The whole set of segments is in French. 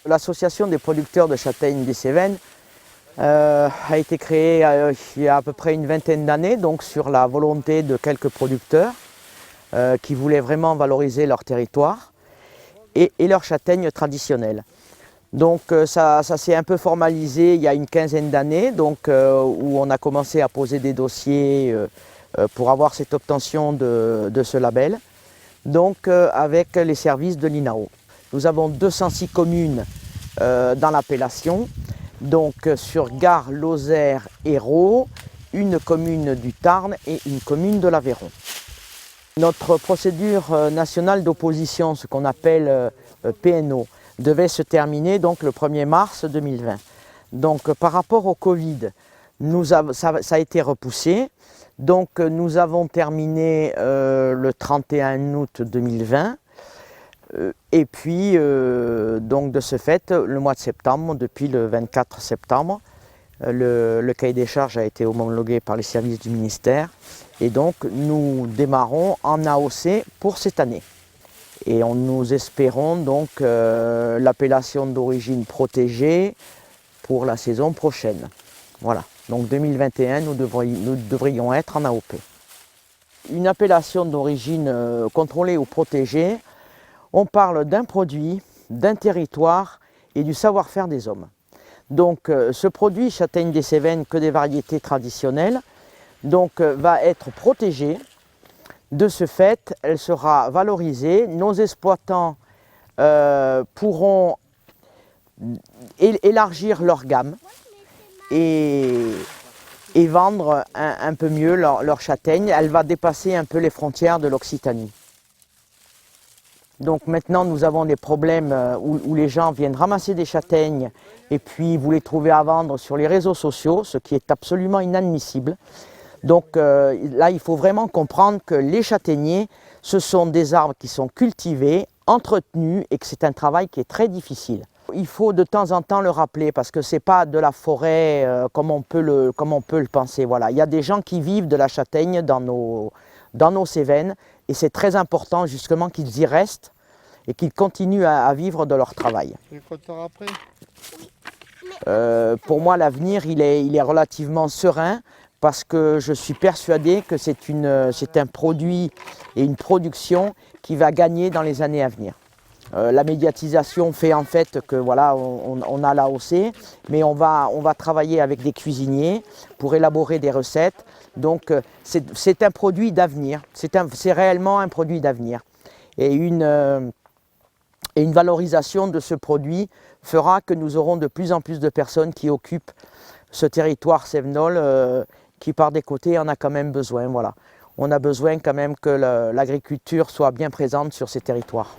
L'association des producteurs de châtaignes des Cévennes a été créée il y a à peu près une vingtaine d'années, donc sur la volonté de quelques producteurs qui voulaient vraiment valoriser leur territoire et leurs châtaignes traditionnelles. Donc ça s'est un peu formalisé il y a une quinzaine d'années, où on a commencé à poser des dossiers pour avoir cette obtention de ce label, avec les services de l'INAO. Nous avons 206 communes dans l'appellation, sur Gard, Lozère, Hérault, une commune du Tarn et une commune de l'Aveyron. Notre procédure nationale d'opposition, ce qu'on appelle PNO, devait se terminer le 1er mars 2020. Par rapport au Covid, ça a été repoussé. Nous avons terminé le 31 août 2020. Et puis, de ce fait, le mois de septembre, depuis le 24 septembre, le cahier des charges a été homologué par les services du ministère. Et donc, nous démarrons en AOC pour cette année. Et nous espérons l'appellation d'origine protégée pour la saison prochaine. Voilà, donc 2021, nous devrions être en AOP. Une appellation d'origine contrôlée ou protégée, on parle d'un produit, d'un territoire et du savoir-faire des hommes. Ce produit, châtaigne des Cévennes, que des variétés traditionnelles, va être protégé. De ce fait, elle sera valorisée. Nos exploitants pourront élargir leur gamme et vendre un peu mieux leur châtaigne. Elle va dépasser un peu les frontières de l'Occitanie. Donc maintenant, nous avons des problèmes où les gens viennent ramasser des châtaignes et puis vous les trouvez à vendre sur les réseaux sociaux, ce qui est absolument inadmissible. Là, il faut vraiment comprendre que les châtaigniers, ce sont des arbres qui sont cultivés, entretenus et que c'est un travail qui est très difficile. Il faut de temps en temps le rappeler parce que ce n'est pas de la forêt comme on peut le penser. Voilà. Il y a des gens qui vivent de la châtaigne dans nos Cévennes et c'est très important justement qu'ils y restent et qu'ils continuent à vivre de leur travail. Tu es content après ? Pour moi, l'avenir, il est relativement serein. Parce que je suis persuadé que c'est un produit et une production qui va gagner dans les années à venir. La médiatisation fait en fait que voilà, on a l'AOC, mais on va travailler avec des cuisiniers pour élaborer des recettes. Donc c'est un produit d'avenir, c'est réellement un produit d'avenir. Et une valorisation de ce produit fera que nous aurons de plus en plus de personnes qui occupent ce territoire cévenol qui par des côtés en a quand même besoin. Voilà. On a besoin quand même que l'agriculture soit bien présente sur ces territoires.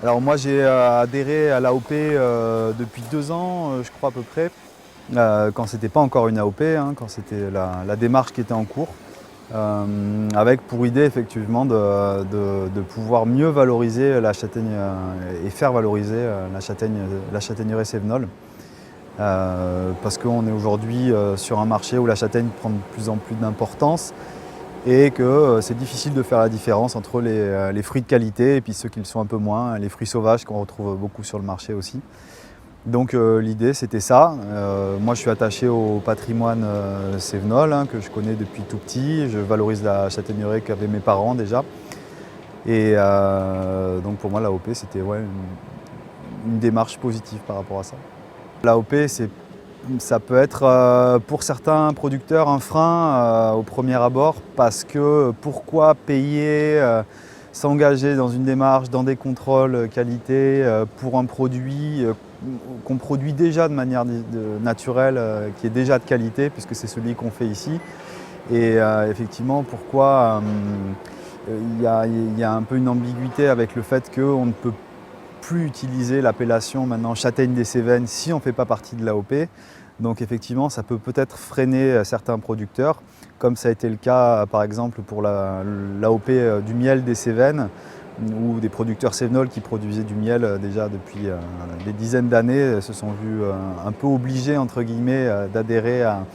Alors moi j'ai adhéré à l'AOP depuis 2 ans, je crois à peu près, quand c'était pas encore une AOP, quand c'était la démarche qui était en cours, avec pour idée effectivement de pouvoir mieux valoriser la châtaigne et faire valoriser la châtaigneraie cévenole. Parce qu'on est aujourd'hui sur un marché où la châtaigne prend de plus en plus d'importance et que c'est difficile de faire la différence entre les fruits de qualité et puis ceux qui le sont un peu moins, les fruits sauvages qu'on retrouve beaucoup sur le marché aussi. Donc l'idée c'était ça. Moi je suis attaché au patrimoine cévenol que je connais depuis tout petit. Je valorise la châtaigneraie qu'avaient mes parents déjà. Et donc pour moi l'AOP c'était une démarche positive par rapport à ça. L'AOP ça peut être pour certains producteurs un frein au premier abord parce que pourquoi payer, s'engager dans une démarche, dans des contrôles qualité pour un produit qu'on produit déjà de manière naturelle, qui est déjà de qualité puisque c'est celui qu'on fait ici. Et effectivement pourquoi il y a un peu une ambiguïté avec le fait qu'on ne peut plus utiliser l'appellation maintenant châtaigne des Cévennes si on ne fait pas partie de l'AOP. Donc effectivement, ça peut peut-être freiner certains producteurs, comme ça a été le cas par exemple pour l'AOP du miel des Cévennes, où des producteurs cévenols qui produisaient du miel déjà depuis des dizaines d'années se sont vus un peu obligés entre guillemets d'adhérer à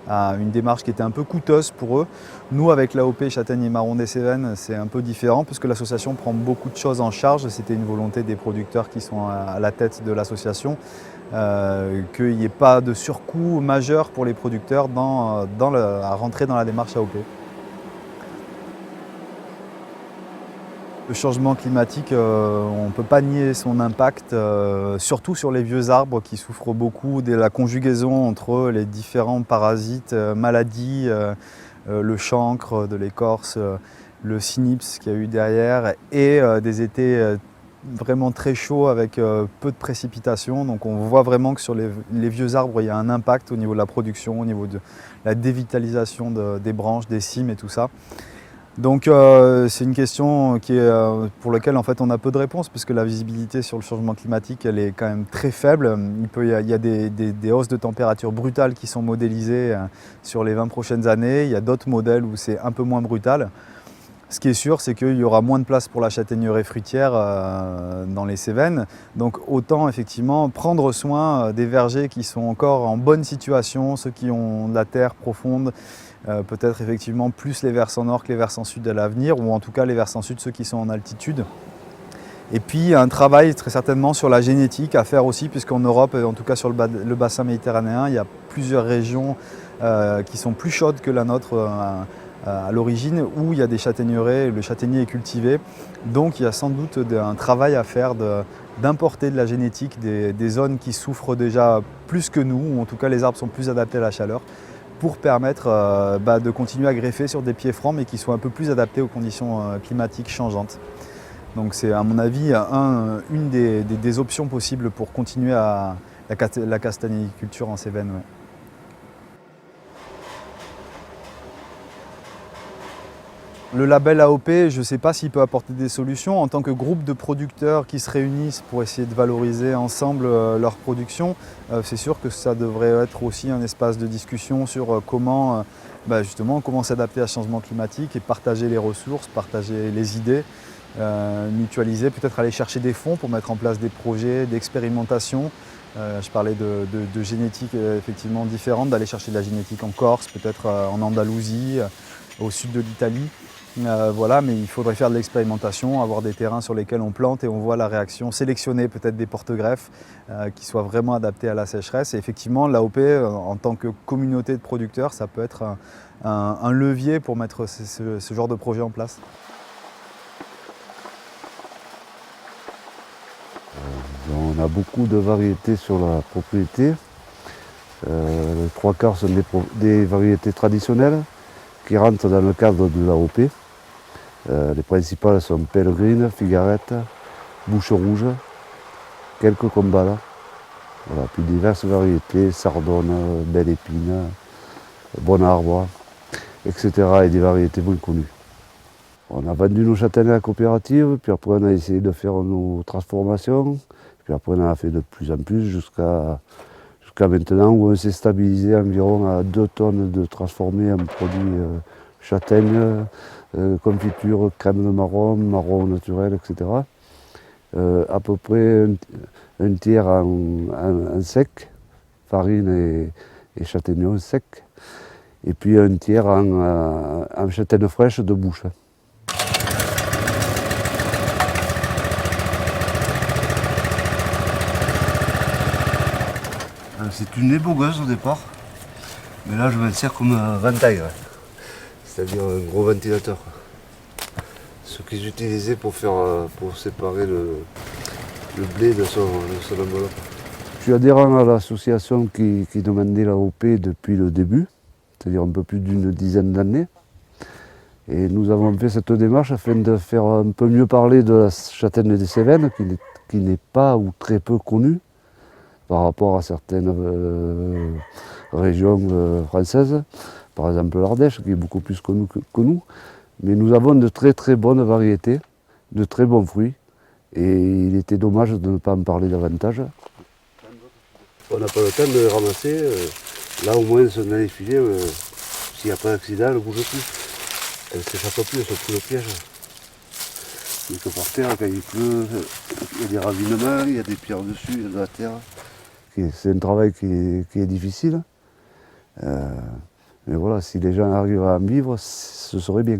une démarche qui était un peu coûteuse pour eux. Nous, avec l'AOP Châtaigne et Marron des Cévennes, c'est un peu différent puisque l'association prend beaucoup de choses en charge. C'était une volonté des producteurs qui sont à la tête de l'association, qu'il n'y ait pas de surcoût majeur pour les producteurs à rentrer dans la démarche AOP. Le changement climatique, on ne peut pas nier son impact, surtout sur les vieux arbres qui souffrent beaucoup de la conjugaison entre les différents parasites, maladies, le chancre de l'écorce, le cynips qu'il y a eu derrière et des étés vraiment très chauds avec peu de précipitations. Donc on voit vraiment que sur les vieux arbres, il y a un impact au niveau de la production, au niveau de la dévitalisation des branches, des cimes et tout ça. Donc c'est une question pour laquelle en fait, on a peu de réponses puisque la visibilité sur le changement climatique elle est quand même très faible. Il y a des hausses de température brutales qui sont modélisées sur les 20 prochaines années. Il y a d'autres modèles où c'est un peu moins brutal. Ce qui est sûr, c'est qu'il y aura moins de place pour la châtaigneraie fruitière dans les Cévennes. Donc autant effectivement prendre soin des vergers qui sont encore en bonne situation, ceux qui ont de la terre profonde, peut-être effectivement plus les versants nord que les versants sud à l'avenir, ou en tout cas les versants sud, ceux qui sont en altitude. Et puis un travail très certainement sur la génétique à faire aussi, puisqu'en Europe, en tout cas sur le bassin méditerranéen, il y a plusieurs régions qui sont plus chaudes que la nôtre à l'origine, où il y a des châtaigneraies, le châtaignier est cultivé. Donc il y a sans doute un travail à faire d'importer de la génétique des zones qui souffrent déjà plus que nous, ou en tout cas les arbres sont plus adaptés à la chaleur, pour permettre de continuer à greffer sur des pieds francs mais qui soient un peu plus adaptés aux conditions climatiques changeantes. Donc c'est à mon avis une des options possibles pour continuer la castagniculture en Cévennes. Ouais. Le label AOP, je ne sais pas s'il peut apporter des solutions. En tant que groupe de producteurs qui se réunissent pour essayer de valoriser ensemble leur production, c'est sûr que ça devrait être aussi un espace de discussion sur comment s'adapter à ce changement climatique et partager les ressources, partager les idées, mutualiser, peut-être aller chercher des fonds pour mettre en place des projets d'expérimentation. Je parlais de génétique effectivement différente, d'aller chercher de la génétique en Corse, peut-être en Andalousie, au sud de l'Italie. Voilà, mais il faudrait faire de l'expérimentation, avoir des terrains sur lesquels on plante et on voit la réaction, sélectionner peut-être des porte-greffes qui soient vraiment adaptés à la sécheresse. Et effectivement, l'AOP, en tant que communauté de producteurs, ça peut être un levier pour mettre ce genre de projet en place. On a beaucoup de variétés sur la propriété. Les 3/4 sont des variétés traditionnelles qui rentrent dans le cadre de l'AOP. Les principales sont Pellegrine, Figarette, Bouche Rouge, quelques Combala. Voilà, puis diverses variétés, Sardone, Belle Épine, Bon Arbre, etc. et des variétés moins connues. On a vendu nos châtaignes à la coopérative, puis après on a essayé de faire nos transformations, puis après on en a fait de plus en plus jusqu'à maintenant où on s'est stabilisé environ à 2 tonnes de transformés en produits châtaigne, confiture, crème de marron, marron naturel, etc. À peu près un tiers en sec, farine et châtaignon sec, et puis un tiers en châtaigne fraîche de bouche. C'est une ébaugeuse au départ, mais là je m'en sers comme un ventail, c'est-à-dire un gros ventilateur. Ce qu'ils utilisaient pour séparer le blé de son enveloppe. Je suis adhérent à l'association qui demandait l'AOP depuis le début, c'est-à-dire un peu plus d'une dizaine d'années. Et nous avons fait cette démarche afin de faire un peu mieux parler de la châtaigne des Cévennes, qui n'est pas ou très peu connue par rapport à certaines régions françaises, par exemple l'Ardèche, qui est beaucoup plus connue que nous. Mais nous avons de très très bonnes variétés, de très bons fruits, et il était dommage de ne pas en parler davantage. On n'a pas le temps de les ramasser, là au moins si on a les filets, s'il n'y a pas d'accident, elle ne bouge plus. Elle ne s'échappe plus, elle se trouve le piège. Il que par terre, quand il pleut, il y a des ravinements, il y a des pierres dessus, il y a de la terre. C'est un travail qui est difficile. Mais voilà, si les gens arrivent à en vivre, ce serait bien.